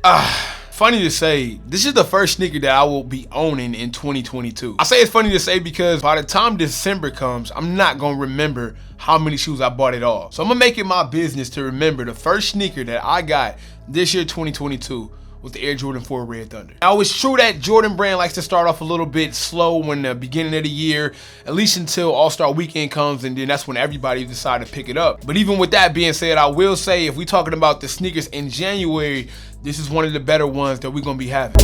Funny to say, this is the first sneaker that I will be owning in 2022. I say it's funny to say because by the time December comes, I'm not gonna remember how many shoes I bought at all. So I'm gonna make it my business to remember the first sneaker that I got this year, 2022, was the Air Jordan 4 Red Thunder. Now, it's true that Jordan Brand likes to start off a little bit slow when the beginning of the year, at least until All-Star Weekend comes, and then that's when everybody decides to pick it up. But even with that being said, I will say, if we're talking about the sneakers in January, this is one of the better ones that we're gonna be having.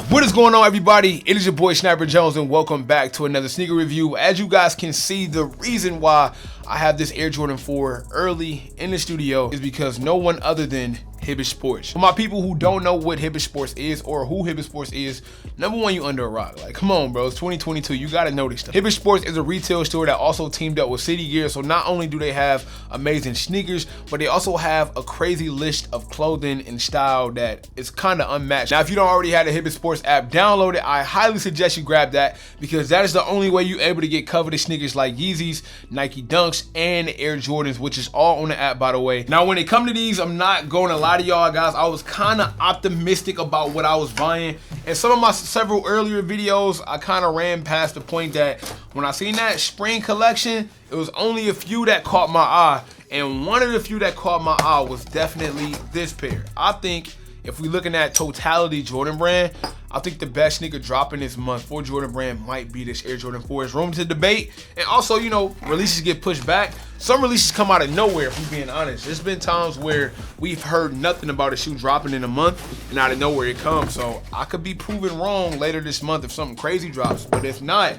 What is going on, everybody? It is your boy Sniper Jones, and welcome back to another sneaker review. As you guys can see, the reason why I have this Air Jordan 4 early in the studio is because no one other than Hibbett Sports. For my people who don't know what Hibbett Sports is or who Hibbett Sports is, number one, you under a rock. Like, come on, bro, it's 2022, you gotta know this stuff. Hibbett Sports is a retail store that also teamed up with City Gear, so not only do they have amazing sneakers, but they also have a crazy list of clothing and style that is kind of unmatched. Now, if you don't already have the Hibbett Sports app, download it. I highly suggest you grab that because that is the only way you're able to get coveted sneakers like Yeezys, Nike Dunks, and Air Jordans, which is all on the app, by the way. Now, when it comes to these, I'm not going to lie to y'all guys, I was kind of optimistic about what I was buying. And some of my several earlier videos, I kind of ran past the point that when I seen that spring collection, it was only a few that caught my eye. And one of the few that caught my eye was definitely this pair. I think if we're looking at totality Jordan Brand, I think the best sneaker dropping this month for Jordan Brand might be this Air Jordan 4. It's room to debate. And also, you know, releases get pushed back. Some releases come out of nowhere, if we're being honest. There's been times where we've heard nothing about a shoe dropping in a month, and out of nowhere it comes. So I could be proven wrong later this month if something crazy drops. But if not,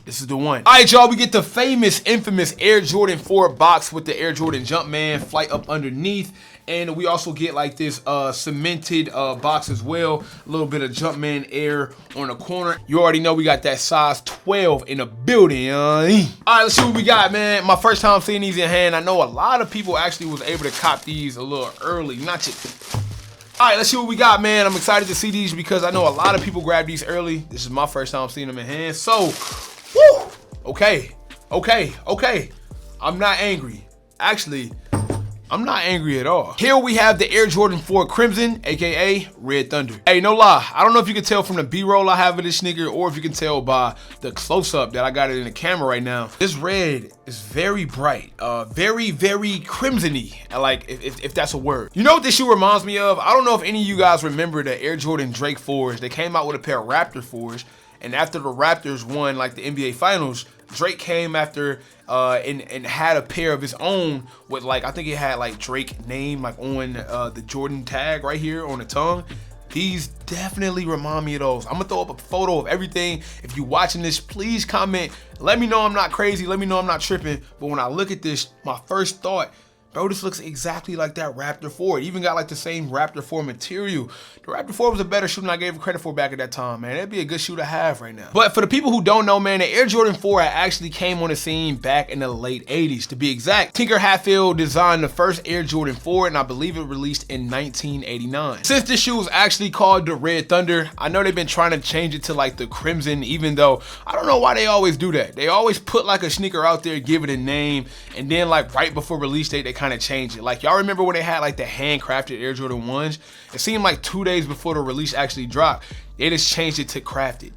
this is the one. All right, y'all, we get the famous, infamous Air Jordan 4 box with the Air Jordan Jumpman flight up underneath. And we also get like this cemented box as well. A little bit of Jumpman Air on the corner. You already know we got that size 12 in the building. All right, let's see what we got, man. My first time seeing these in hand. I know a lot of people actually was able to cop these a little early. Not yet. All right, let's see what we got, man. I'm excited to see these because I know a lot of people grab these early. This is my first time seeing them in hand. So, woo, okay. I'm not angry. Actually, I'm not angry at all. Here we have the Air Jordan 4 Crimson, aka Red Thunder. Hey, no lie, I don't know if you can tell from the B-roll I have of this sneaker or if you can tell by the close-up that I got it in the camera right now. This red is very bright, very, very crimson-y, like if that's a word. You know what this shoe reminds me of? I don't know if any of you guys remember the Air Jordan Drake 4s. They came out with a pair of Raptor 4s, and after the Raptors won like the NBA Finals, Drake came after and had a pair of his own with, like, I think it had like Drake name like on the Jordan tag right here on the tongue. These definitely remind me of those. I'm gonna throw up a photo of everything. If you're watching this, please comment. Let me know I'm not crazy. Let me know I'm not tripping. But when I look at this, my first thought, bro, this looks exactly like that Raptor 4. It even got like the same Raptor 4 material. The Raptor 4 was a better shoe than I gave it credit for back at that time, man. That'd be a good shoe to have right now. But for the people who don't know, man, the Air Jordan 4 actually came on the scene back in the late 80s. To be exact, Tinker Hatfield designed the first Air Jordan 4, and I believe it released in 1989. Since this shoe was actually called the Red Thunder, I know they've been trying to change it to like the Crimson, even though I don't know why they always do that. They always put like a sneaker out there, give it a name, and then like right before release date, they kind of change it. Like, y'all remember when they had like the handcrafted Air Jordan 1s? It seemed like 2 days before the release actually dropped, they just changed it to crafted.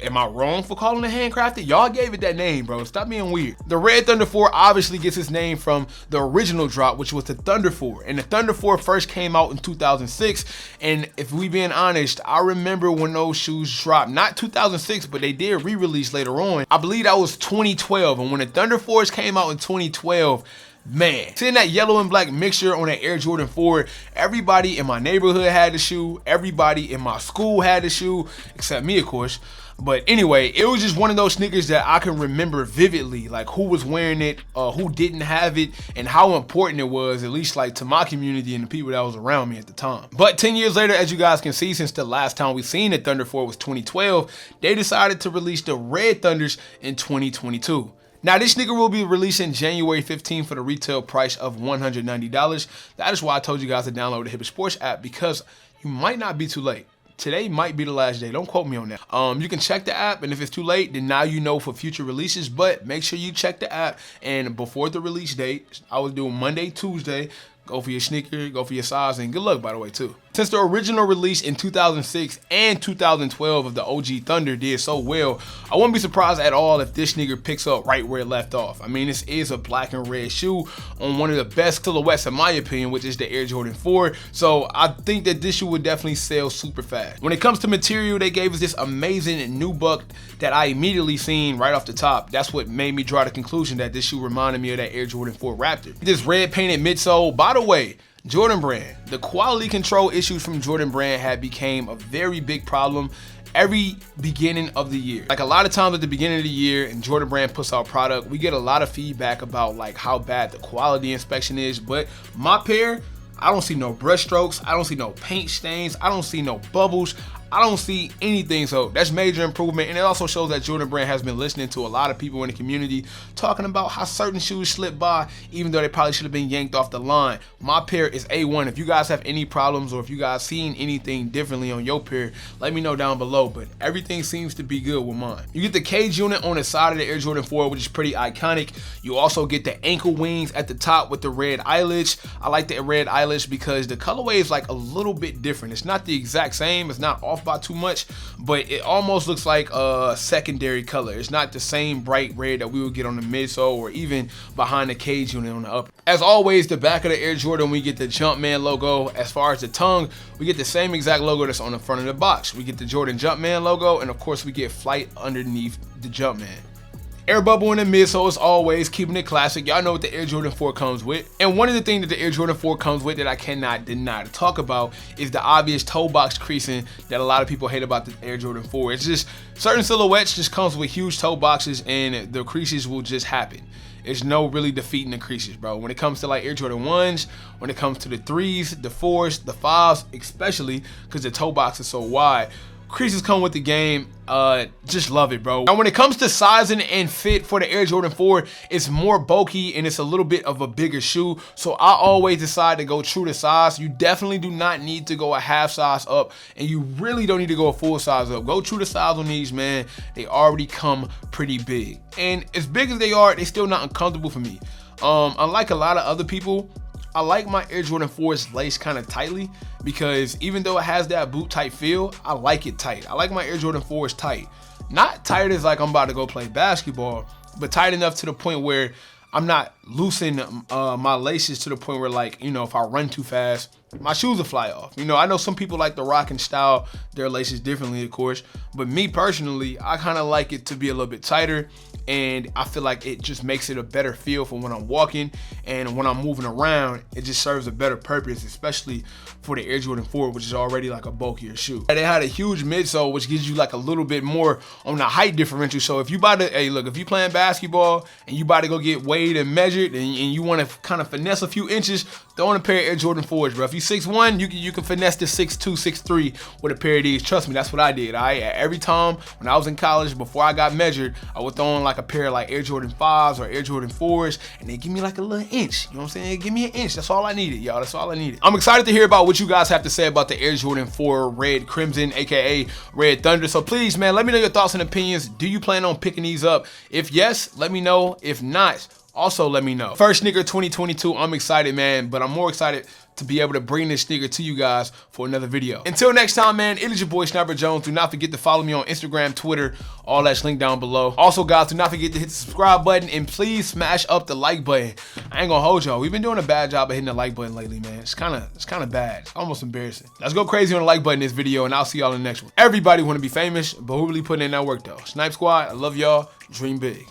Am I wrong for calling it handcrafted? Y'all gave it that name, bro. Stop being weird. The Red Thunder 4 obviously gets its name from the original drop, which was the Thunder 4. And the Thunder 4 first came out in 2006. And if we being honest, I remember when those shoes dropped. Not 2006, but they did re-release later on. I believe that was 2012. And when the Thunder 4s came out in 2012, Man, seeing that yellow and black mixture on that Air Jordan 4, everybody in my neighborhood had the shoe, everybody in my school had the shoe, except me, of course. But anyway, it was just one of those sneakers that I can remember vividly, like who was wearing it, who didn't have it, and how important it was, at least like to my community and the people that was around me at the time. But 10 years later, as you guys can see, since the last time we seen the Thunder 4 was 2012, they decided to release the Red Thunders in 2022. Now, this sneaker will be releasing January 15th for the retail price of $190. That is why I told you guys to download the Hibbett Sports app, because you might not be too late. Today might be the last day. Don't quote me on that. You can check the app, and if it's too late, then now you know for future releases. But make sure you check the app, and before the release date, I was doing Monday, Tuesday. Go for your sneaker, go for your size, and good luck, by the way, too. Since the original release in 2006 and 2012 of the OG Thunder did so well, I wouldn't be surprised at all if this sneaker picks up right where it left off. I mean, this is a black and red shoe on one of the best silhouettes, in my opinion, which is the Air Jordan 4. So I think that this shoe would definitely sell super fast. When it comes to material, they gave us this amazing nubuck that I immediately seen right off the top. That's what made me draw the conclusion that this shoe reminded me of that Air Jordan 4 Raptor. This red painted midsole, by the way, Jordan Brand. The quality control issues from Jordan Brand had became a very big problem every beginning of the year. Like a lot of times at the beginning of the year and Jordan Brand puts out product, we get a lot of feedback about like how bad the quality inspection is. But my pair, I don't see no brush strokes, I don't see no paint stains, I don't see no bubbles, I don't see anything. So that's major improvement, and it also shows that Jordan Brand has been listening to a lot of people in the community talking about how certain shoes slip by even though they probably should have been yanked off the line. My pair is A1. If you guys have any problems or if you guys seen anything differently on your pair, let me know down below, but everything seems to be good with mine. You get the cage unit on the side of the Air Jordan 4, which is pretty iconic. You also get the ankle wings at the top with the red eyelash. I like the red eyelash because the colorway is like a little bit different. It's not the exact same, it's not off by too much, but it almost looks like a secondary color. It's not the same bright red that we would get on the midsole or even behind the cage unit on the upper. As always, the back of the Air Jordan, we get the Jumpman logo. As far as the tongue, we get the same exact logo that's on the front of the box. We get the Jordan Jumpman logo, and of course we get Flight underneath the Jumpman. Air bubble in the midsole as always, keeping it classic. Y'all know what the Air Jordan 4 comes with. And one of the things that the Air Jordan 4 comes with that I cannot deny to talk about is the obvious toe box creasing that a lot of people hate about the Air Jordan 4. It's just certain silhouettes just comes with huge toe boxes and the creases will just happen. There's no really defeating the creases, bro. When it comes to like Air Jordan 1s, when it comes to the 3s, the 4s, the 5s, especially because the toe box is so wide, creases come with the game. Just love it, bro. Now when it comes to sizing and fit for the Air Jordan 4, it's more bulky and it's a little bit of a bigger shoe, so I always decide to go true to size. You definitely do not need to go a half size up, and you really don't need to go a full size up. Go true to size on these, man. They already come pretty big, and as big as they are, they're still not uncomfortable for me. Unlike a lot of other people, I like my Air Jordan 4s laced kind of tightly, because even though it has that boot tight feel, I like it tight. I like my Air Jordan 4s tight. Not tight as like I'm about to go play basketball, but tight enough to the point where I'm not loosening my laces to the point where, like, you know, if I run too fast, my shoes will fly off. You know, I know some people like to rock and style their laces differently, of course, but me personally, I kind of like it to be a little bit tighter, and I feel like it just makes it a better feel for when I'm walking, and when I'm moving around, it just serves a better purpose, especially for the Air Jordan 4, which is already like a bulkier shoe. And they had a huge midsole, which gives you like a little bit more on the height differential. So if you about to, hey, look, if you playing basketball and you about to go get weighed and measured, and you want to kind of finesse a few inches, throw in a pair of Air Jordan 4s, bro. If you 6'1", you can finesse the 6'2", 6'3" with a pair of these. Trust me, that's what I did. Every time when I was in college, before I got measured, I would throw on like a pair of like Air Jordan 5s or Air Jordan 4s, and they give me like a little inch. You know what I'm saying? They give me an inch. That's all I needed, y'all. That's all I needed. I'm excited to hear about what you guys have to say about the Air Jordan 4 Red Crimson, aka Red Thunder. So please, man, let me know your thoughts and opinions. Do you plan on picking these up? If yes, let me know. If not, also let me know. First sneaker 2022, I'm excited, man, but I'm more excited to be able to bring this sneaker to you guys for another video. Until next time, man, it is your boy Sniper Jones. Do not forget to follow me on Instagram, Twitter, all that's linked down below. Also, guys, do not forget to hit the subscribe button, and please smash up the like button. I ain't gonna hold y'all. We've been doing a bad job of hitting the like button lately, man. It's kind of bad. It's almost embarrassing. Let's go crazy on the like button in this video, and I'll see y'all in the next one. Everybody want to be famous, but who really putting in that work though? Snipe Squad, I love y'all. Dream big.